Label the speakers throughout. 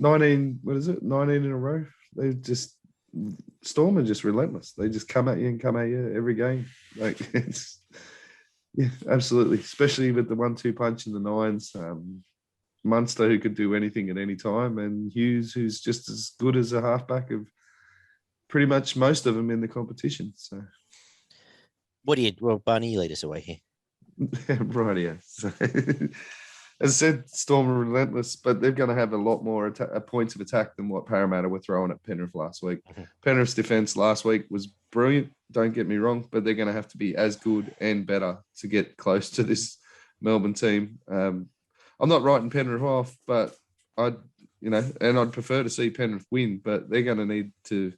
Speaker 1: 19, what is it? 19 in a row. Storm are just relentless. They just come at you every game. Like it's, yeah, absolutely. Especially with the 1-2 punch in the nines. Munster, who could do anything at any time, and Hughes, who's just as good as a halfback of pretty much most of them in the competition. So,
Speaker 2: Barney, lead us away here.
Speaker 1: Right, yeah. So, as I said, Storm are relentless, but they're going to have a lot more points of attack than what Parramatta were throwing at Penrith last week. Mm-hmm. Penrith's defence last week was brilliant, don't get me wrong, but they're going to have to be as good and better to get close to this Melbourne team. I'm not writing Penrith off, but I'd prefer to see Penrith win, but they're going to need to,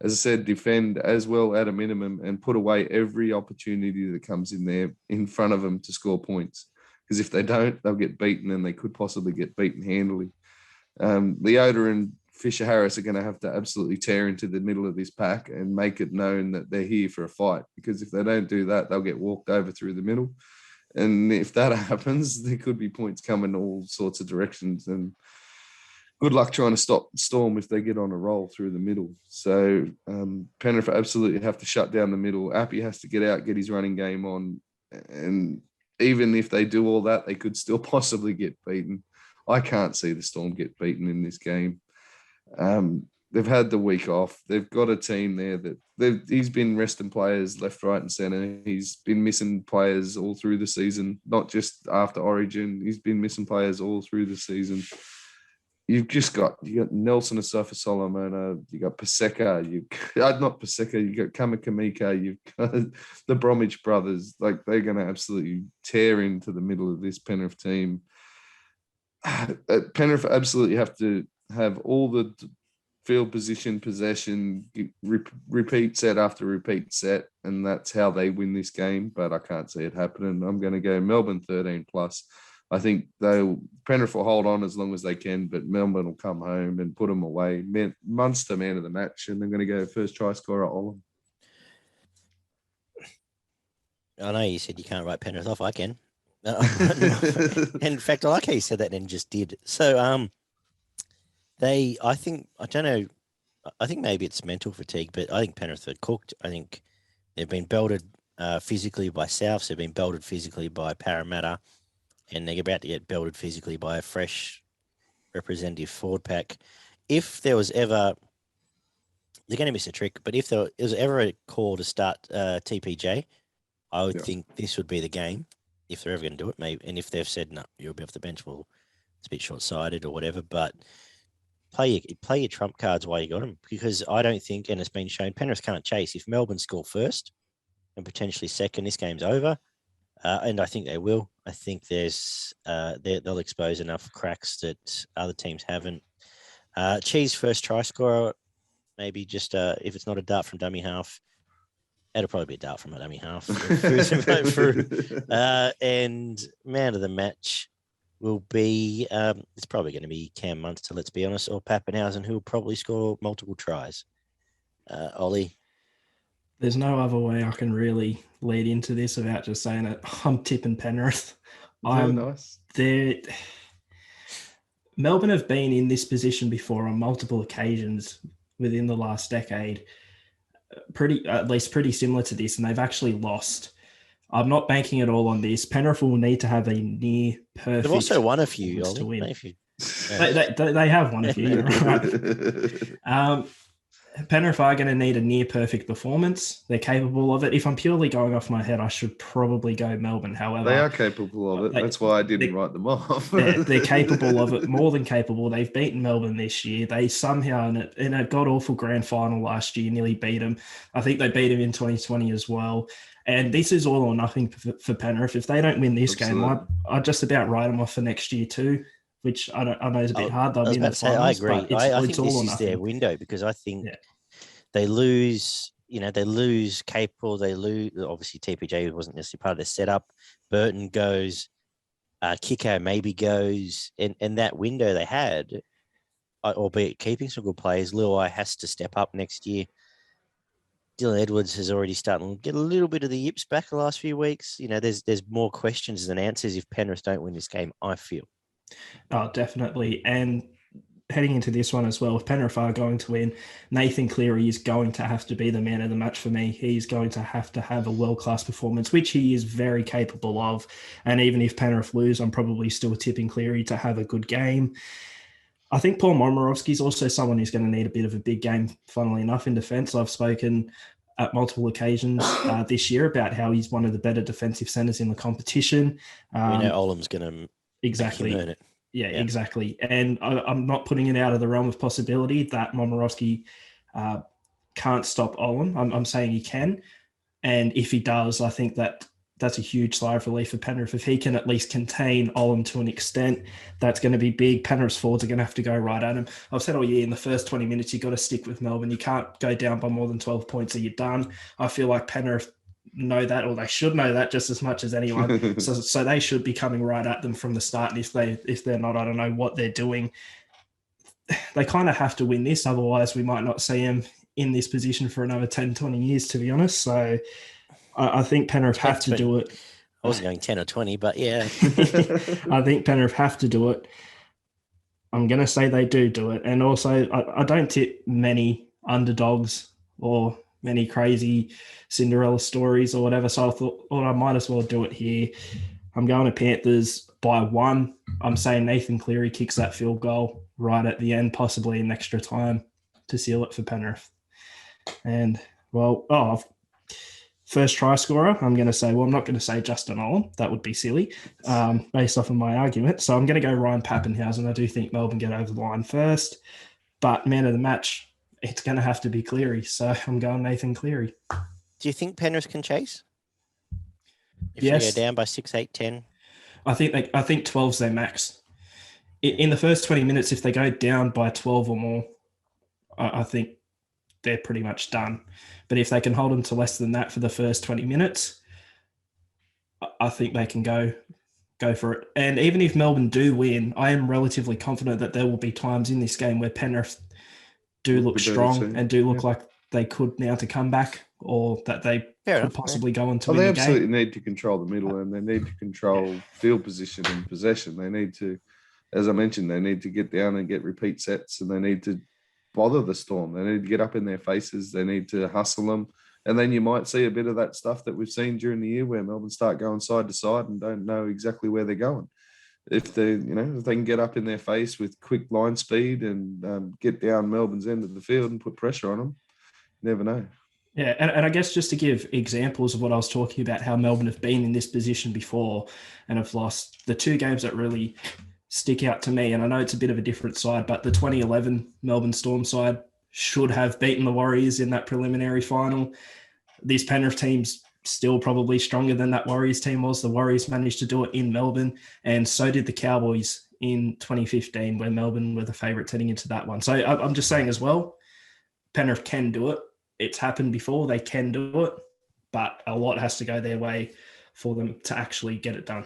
Speaker 1: as I said, defend as well at a minimum and put away every opportunity that comes in there in front of them to score points. Because if they don't, they'll get beaten, and they could possibly get beaten handily. Leota and Fisher-Harris are going to have to absolutely tear into the middle of this pack and make it known that they're here for a fight. Because if they don't do that, they'll get walked over through the middle. And if that happens, there could be points coming all sorts of directions. And good luck trying to stop Storm if they get on a roll through the middle. So Penrith absolutely have to shut down the middle. Appy has to get out, get his running game on. And even if they do all that, they could still possibly get beaten. I can't see the Storm get beaten in this game. They've had the week off. They've got a team there that he's been resting players left, right, and centre. He's been missing players all through the season, not just after Origin. He's been missing players all through the season. You got Nelson Asafa Solomon, you got Paseka, you got Kamakamika, you've got the Bromwich brothers. Like, they're going to absolutely tear into the middle of this Penrith team. Penrith absolutely have to have all the field position, possession, repeat set after repeat set, and that's how they win this game. But I can't see it happening. I'm going to go Melbourne 13+. I think Penrith will hold on as long as they can, but Melbourne will come home and put them away. Munster man of the match, and they're going to go first try scorer Oli.
Speaker 2: I know you said you can't write Penrith off. I can. And in fact, I like how you said that and just did. So, I think maybe it's mental fatigue, but I think Penrith are cooked. I think they've been belted physically by Souths. They've been belted physically by Parramatta, and they're about to get belted physically by a fresh representative forward pack. If there was ever, they're going to miss a trick, but if there was ever a call to start TPJ, I would think this would be the game. If they're ever going to do it, maybe, and if they've said no, you'll be off the bench, well, it's a bit short-sighted or whatever. But play your trump cards while you got them, because I don't think, and it's been shown, Penrith can't chase. If Melbourne score first and potentially second, this game's over, and I think they will. I think they'll expose enough cracks that other teams haven't. Cheese first try scorer, maybe just if it's not a dart from dummy half. It'll probably be a dart from a dummy half. And man of the match will be, it's probably going to be Cam Munster, let's be honest, or Pappenhausen, who will probably score multiple tries. Ollie?
Speaker 3: There's no other way I can really lead into this without just saying it. I'm tipping Penrith.
Speaker 1: Nice.
Speaker 3: Melbourne have been in this position before on multiple occasions within the last decade. Pretty similar to this, and they've actually lost. I'm not banking it all on this. Penrith will need to have a near perfect.
Speaker 2: They've also won a few
Speaker 3: to win.
Speaker 2: Yeah.
Speaker 3: They have won a few. Right? Penrith are going to need a near perfect performance. They're capable of it. If I'm purely going off my head, I should probably go Melbourne. However,
Speaker 1: they are capable of it. That's why I didn't write them off.
Speaker 3: they're capable of it, more than capable. They've beaten Melbourne this year. They somehow, in a god-awful grand final last year, nearly beat them. I think they beat them in 2020 as well. And this is all or nothing for Penrith. If they don't win this game, I'd just about write them off for next year too, which I know is a bit hard. They'll be in the finals.
Speaker 2: I agree. I think this is their window, because I think they lose. They lose Capel. They lose, obviously, TPJ wasn't necessarily part of their setup. Burton goes. Kiko maybe goes. And that window they had, albeit keeping some good players, Luai has to step up next year. Dylan Edwards has already started to get a little bit of the yips back the last few weeks. There's more questions than answers if Penrith don't win this game, I feel.
Speaker 3: Oh, definitely. And heading into this one as well, if Penrith are going to win, Nathan Cleary is going to have to be the man of the match for me. He's going to have a world-class performance, which he is very capable of. And even if Penrith lose, I'm probably still tipping Cleary to have a good game. I think Paul Momirovski is also someone who's going to need a bit of a big game, funnily enough, in defence. I've spoken at multiple occasions this year about how he's one of the better defensive centres in the competition.
Speaker 2: We know Olam's going to
Speaker 3: exactly
Speaker 2: earn it.
Speaker 3: Yeah, exactly. And I'm not putting it out of the realm of possibility that Momirovski can't stop Olam. I'm saying he can. And if he does, I think that's a huge sigh of relief for Penrith. If he can at least contain Olam to an extent, that's going to be big. Penrith's forwards are going to have to go right at him. I've said all year, in the first 20 minutes, you've got to stick with Melbourne. You can't go down by more than 12 points or you're done. I feel like Penrith know that, or they should know that just as much as anyone. so they should be coming right at them from the start. And if they're not, I don't know what they're doing. They kind of have to win this. Otherwise, we might not see them in this position for another 10, 20 years, to be honest. So I think Penrith have to do it.
Speaker 2: I wasn't going 10 or 20, but yeah.
Speaker 3: I think Penrith have to do it. I'm going to say they do it. And also, I don't tip many underdogs or many crazy Cinderella stories or whatever. So I thought, I might as well do it here. I'm going to Panthers by 1. I'm saying Nathan Cleary kicks that field goal right at the end, possibly in extra time to seal it for Penrith. And, first try scorer, I'm going to say, I'm not going to say Justin Olam. That would be silly based off of my argument. So I'm going to go Ryan Pappenhausen. I do think Melbourne get over the line first. But man of the match, it's going to have to be Cleary. So I'm going Nathan Cleary.
Speaker 2: Do you think Penrith can chase? If
Speaker 3: yes.
Speaker 2: they go down by 6, 8, 10?
Speaker 3: I think 12's their max. In the first 20 minutes, if they go down by 12 or more, I think they're pretty much done. But if they can hold them to less than that for the first 20 minutes, I think they can go for it. And even if Melbourne do win, I am relatively confident that there will be times in this game where Penrith do look strong and do look like they could now to come back, or that they could possibly go on to win the game.
Speaker 1: They absolutely need to control the middle, and they need to control field position and possession. They need to, as I mentioned, they need to get down and get repeat sets, and they need to bother the Storm. They need to get up in their faces. They need to hustle them. And then you might see a bit of that stuff that we've seen during the year where Melbourne start going side to side and don't know exactly where they're going. If they can get up in their face with quick line speed and get down Melbourne's end of the field and put pressure on them, you never know.
Speaker 3: Yeah, and I guess just to give examples of what I was talking about, how Melbourne have been in this position before and have lost, the 2 games that really stick out to me, and I know it's a bit of a different side, but the 2011 Melbourne Storm side should have beaten the Warriors in that preliminary final. This Penrith team's still probably stronger than that Warriors team was. The Warriors managed to do it in Melbourne, and so did the Cowboys in 2015, where Melbourne were the favourites heading into that one. So I'm just saying as well, Penrith can do it. It's happened before. They can do it, but a lot has to go their way for them to actually get it done.